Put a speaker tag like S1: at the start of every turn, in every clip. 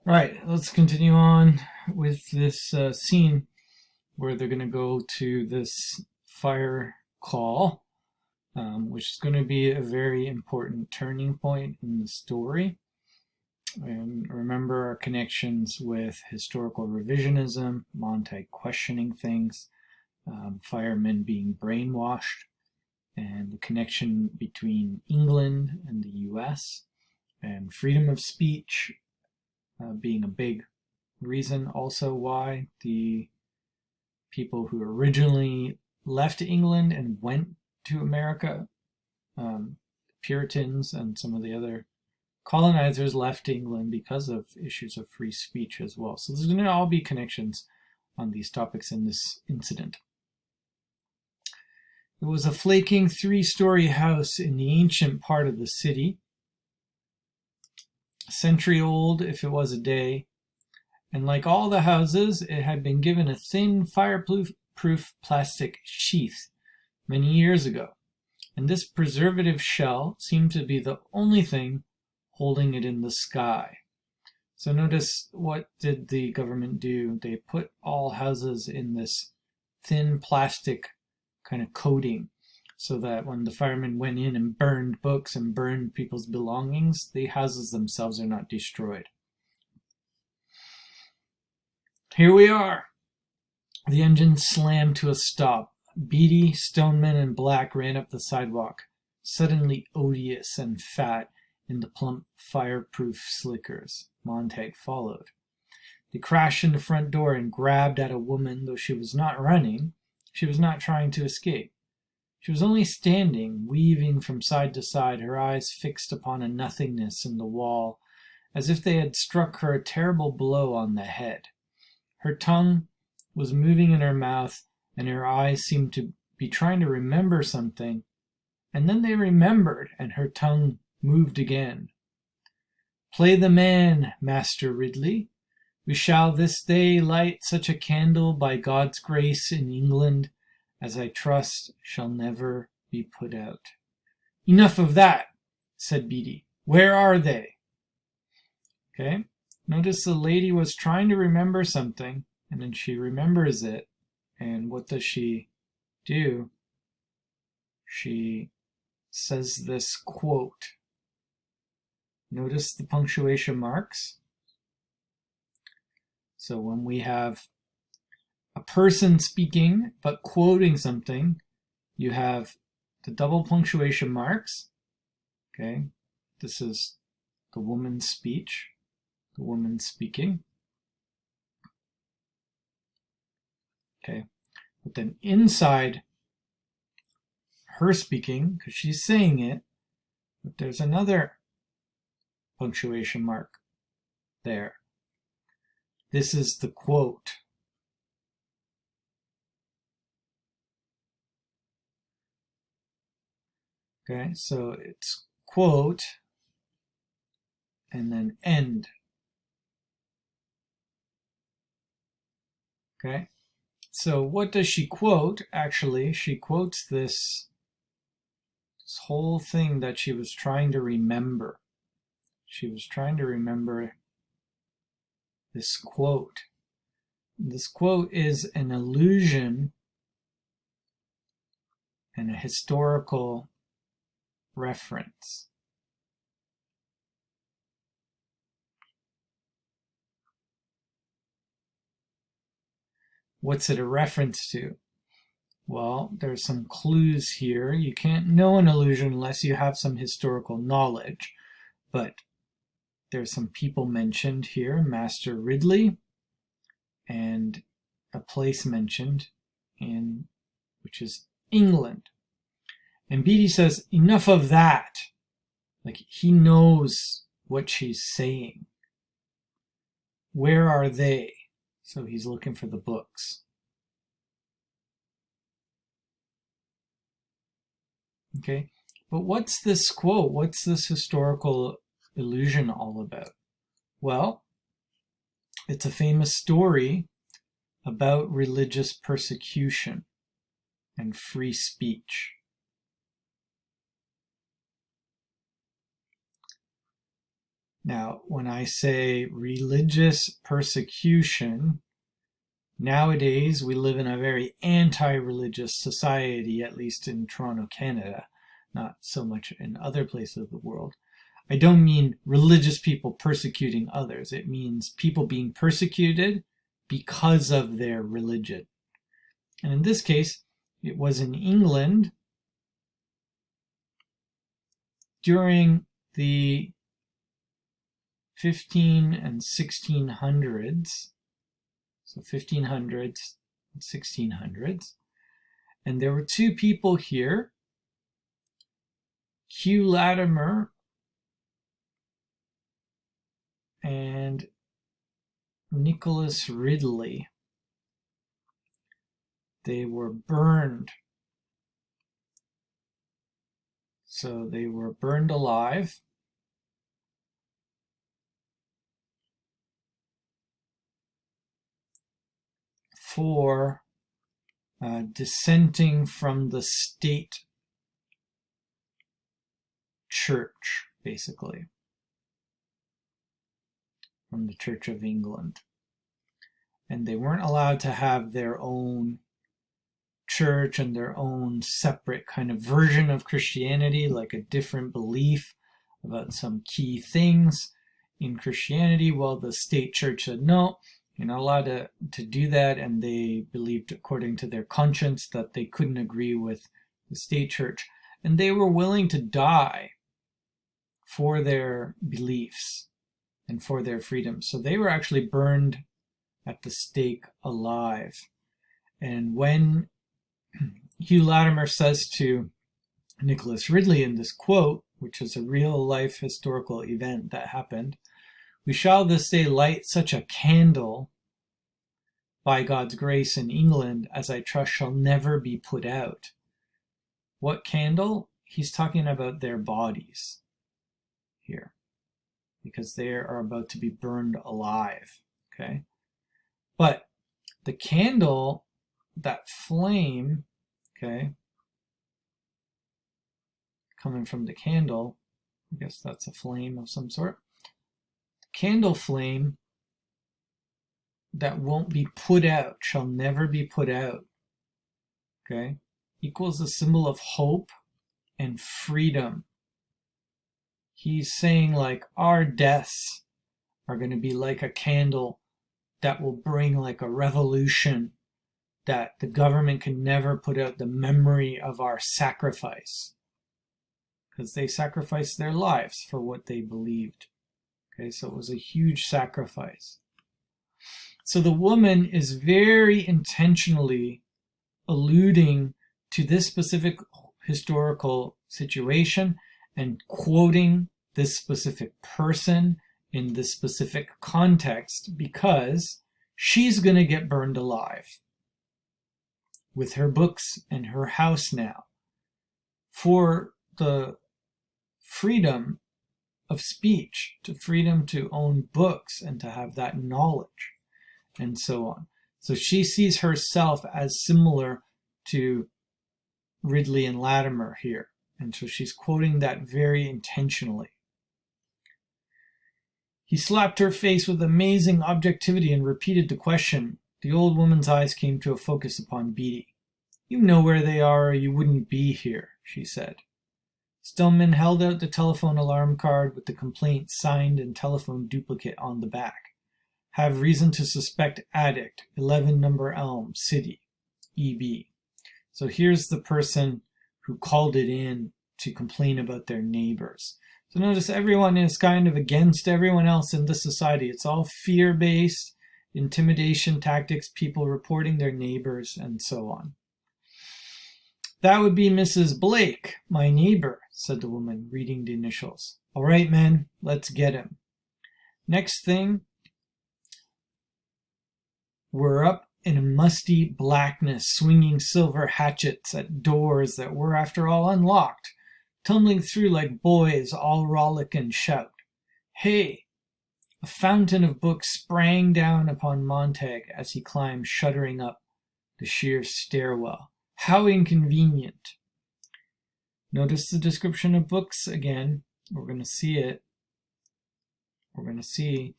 S1: Right, let's continue on with this scene where they're going to go to this fire call, which is going to be a very important turning point in the story. And remember our connections with historical revisionism, Montag questioning things, firemen being brainwashed, and the connection between England and the US, and freedom of speech being a big reason also why the people who originally left England and went to America, Puritans and some of the other colonizers left England because of issues of free speech as well. So there's going to all be connections on these topics in this incident. It was a flaking 3-story house in the ancient part of the city, a century old if it was a day, and like all the houses, it had been given a thin fireproof plastic sheath many years ago, and this preservative shell seemed to be the only thing holding it in the sky. So notice, what did the government do? They put all houses in this thin plastic kind of coating so that when the firemen went in and burned books and burned people's belongings, the houses themselves are not destroyed. Here we are. The engine slammed to a stop. Beatty, Stoneman, and Black ran up the sidewalk, suddenly odious and fat in the plump fireproof slickers. Montag followed. They crashed in the front door and grabbed at a woman. Though she was not running, she was not trying to escape. She was only standing, weaving from side to side, her eyes fixed upon a nothingness in the wall, as if they had struck her a terrible blow on the head. Her tongue was moving in her mouth, and her eyes seemed to be trying to remember something, and then they remembered, and her tongue moved again. "Play the man, Master Ridley. We shall this day light such a candle by God's grace in England as I trust shall never be put out." "Enough of that," said Beatty. "Where are they?" Okay, notice the lady was trying to remember something, and then she remembers it, and what does she do? She says this quote. Notice the punctuation marks. So when we have a person speaking but quoting something, you have the double punctuation marks. Okay, this is the woman's speech, the woman speaking. Okay, but then inside her speaking, because she's saying it, but there's another punctuation mark there. This is the quote. Okay, so it's quote and then end. Okay, so what does she quote? Actually, she quotes this whole thing that she was trying to remember. She was trying to remember this quote. This quote is an allusion and a historical reference. What's it a reference to? Well, there's some clues here. You can't know an allusion unless you have some historical knowledge, but there's some people mentioned here, Master Ridley, and a place mentioned in which is England. And Beatty says, "Enough of that." Like, he knows what she's saying. "Where are they?" So he's looking for the books. Okay, but what's this quote? What's this historical allusion all about? Well, it's a famous story about religious persecution and free speech. Now, when I say religious persecution, nowadays we live in a very anti-religious society, at least in Toronto, Canada, not so much in other places of the world. I don't mean religious people persecuting others. It means people being persecuted because of their religion. And in this case, it was in England during the 15 and 1600s, so 1500s and 1600s. And there were two people here, Hugh Latimer and Nicholas Ridley. They were burned. So they were burned alive. For dissenting from the state church, basically, from the Church of England. And they weren't allowed to have their own church and their own separate kind of version of Christianity, like a different belief about some key things in Christianity. Well, the state church said, no, you're not allowed to do that, and they believed, according to their conscience, that they couldn't agree with the state church. And they were willing to die for their beliefs and for their freedom. So they were actually burned at the stake alive. And when Hugh Latimer says to Nicholas Ridley in this quote, which is a real-life historical event that happened, "We shall this day light such a candle by God's grace in England as I trust shall never be put out." What candle? He's talking about their bodies here, because they are about to be burned alive. Okay? But the candle, that flame, okay, coming from the candle, I guess that's a flame of some sort. Candle flame that won't be put out, shall never be put out, okay, equals a symbol of hope and freedom. He's saying, like, our deaths are going to be like a candle that will bring like a revolution, that the government can never put out the memory of our sacrifice, because they sacrificed their lives for what they believed. Okay, so it was a huge sacrifice. So the woman is very intentionally alluding to this specific historical situation and quoting this specific person in this specific context, because she's going to get burned alive with her books and her house now for the freedom of speech, to freedom to own books and to have that knowledge, and so on. So she sees herself as similar to Ridley and Latimer here, and so she's quoting that very intentionally. He slapped her face with amazing objectivity and repeated the question. The old woman's eyes came to a focus upon Beatty. "You know where they are, or you wouldn't be here," she said. Stoneman held out the telephone alarm card with the complaint signed and telephone duplicate on the back. "Have reason to suspect addict, 11 Number Elm, City, EB." So here's the person who called it in to complain about their neighbors. So notice everyone is kind of against everyone else in this society. It's all fear-based, intimidation tactics, people reporting their neighbors, and so on. "That would be Mrs. Blake, my neighbor," said the woman, reading the initials. "All right, men, let's get him." Next thing, we're up in a musty blackness, swinging silver hatchets at doors that were, after all, unlocked, tumbling through like boys, all rollick and shout. "Hey!" A fountain of books sprang down upon Montag as he climbed shuddering up the sheer stairwell. How inconvenient. Notice the description of books again. We're going to see it. we're going to see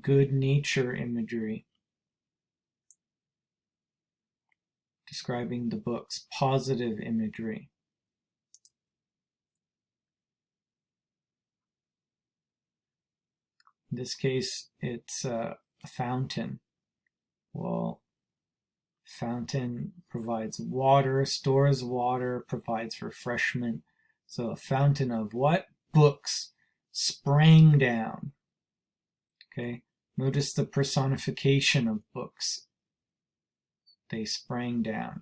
S1: good nature imagery describing the books, positive imagery. In this case, it's a fountain. Well, fountain provides water, stores water, provides refreshment. So a fountain of what? Books sprang down. Okay, notice the personification of books. They sprang down.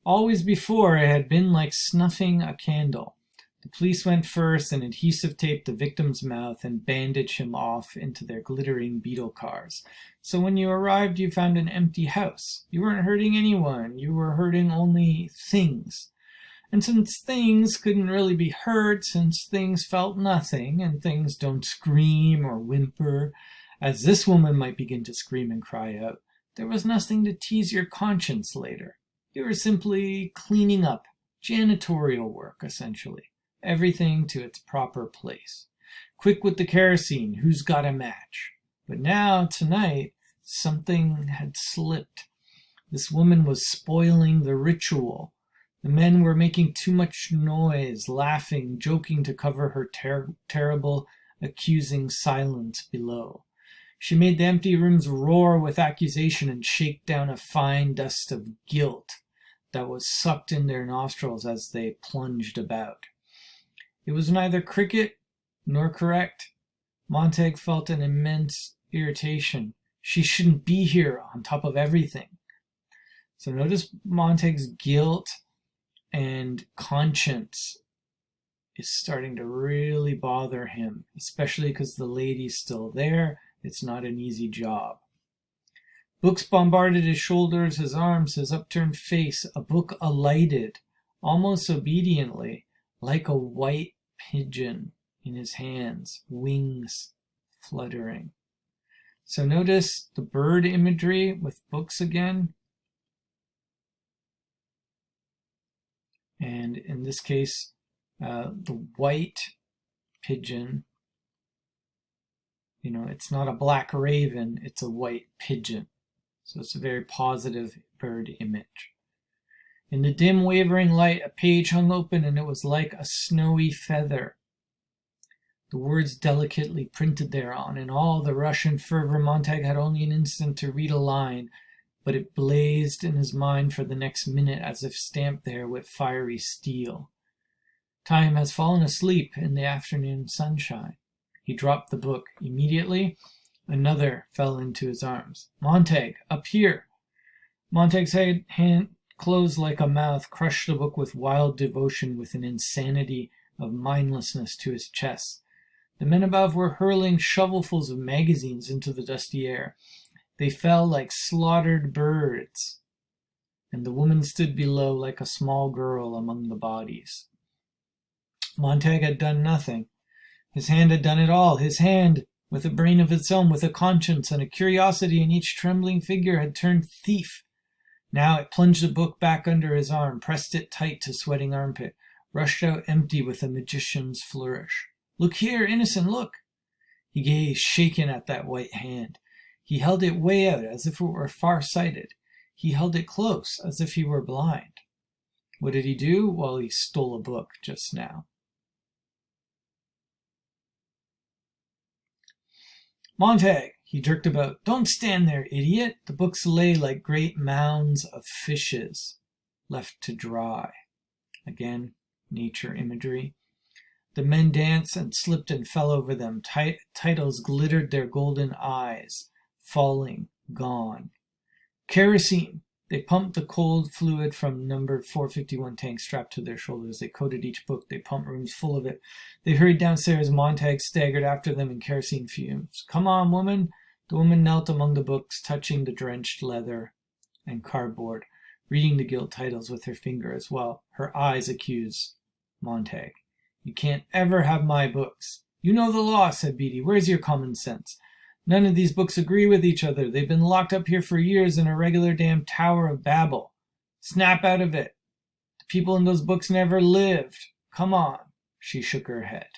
S1: Always before, it had been like snuffing a candle. The police went first and adhesive taped the victim's mouth and bandaged him off into their glittering beetle cars. So when you arrived, you found an empty house. You weren't hurting anyone. You were hurting only things. And since things couldn't really be hurt, since things felt nothing, and things don't scream or whimper, as this woman might begin to scream and cry out, there was nothing to tease your conscience later. You were simply cleaning up, janitorial work, essentially. Everything to its proper place. Quick with the kerosene, who's got a match? But now, tonight, something had slipped. This woman was spoiling the ritual. The men were making too much noise, laughing, joking to cover her terrible, accusing silence below. She made the empty rooms roar with accusation and shake down a fine dust of guilt that was sucked in their nostrils as they plunged about. It was neither cricket nor correct. Montag felt an immense irritation. She shouldn't be here on top of everything. So notice Montag's guilt and conscience is starting to really bother him, especially because the lady's still there. It's not an easy job. Books bombarded his shoulders, his arms, his upturned face. A book alighted, almost obediently, like a white pigeon in his hands, wings fluttering. So notice the bird imagery with books again. And in this case, the white pigeon, it's not a black raven, it's a white pigeon. So it's a very positive bird image. In the dim, wavering light, a page hung open, and it was like a snowy feather. The words delicately printed thereon. In all the rush and fervor, Montag had only an instant to read a line, but it blazed in his mind for the next minute as if stamped there with fiery steel. Time has fallen asleep in the afternoon sunshine. He dropped the book. Immediately, another fell into his arms. Montag, up here! Montag's hand closed like a mouth, crushed the book with wild devotion, with an insanity of mindlessness to his chest. The men above were hurling shovelfuls of magazines into the dusty air. They fell like slaughtered birds, and the woman stood below like a small girl among the bodies. Montag had done nothing. His hand had done it all. His hand, with a brain of its own, with a conscience and a curiosity in each trembling figure, had turned thief. Now it plunged the book back under his arm, pressed it tight to sweating armpit, rushed out empty with a magician's flourish. Look here, innocent, look! He gazed, shaken at that white hand. He held it way out, as if it were far-sighted. He held it close, as if he were blind. What did he do? Well, he stole a book just now. Montag! He jerked about. Don't stand there, idiot! The books lay like great mounds of fishes, left to dry. Again, nature imagery. The men danced and slipped and fell over them. Titles glittered their golden eyes, falling, gone. Kerosene! They pumped the cold fluid from numbered 451 tanks strapped to their shoulders. They coated each book. They pumped rooms full of it. They hurried downstairs. Montag staggered after them in kerosene fumes. Come on, woman! The woman knelt among the books, touching the drenched leather and cardboard, reading the gilt titles with her finger as well. Her eyes accused Montag. You can't ever have my books. You know the law, said Beatty. Where's your common sense? None of these books agree with each other. They've been locked up here for years in a regular damn Tower of Babel. Snap out of it. The people in those books never lived. Come on. She shook her head.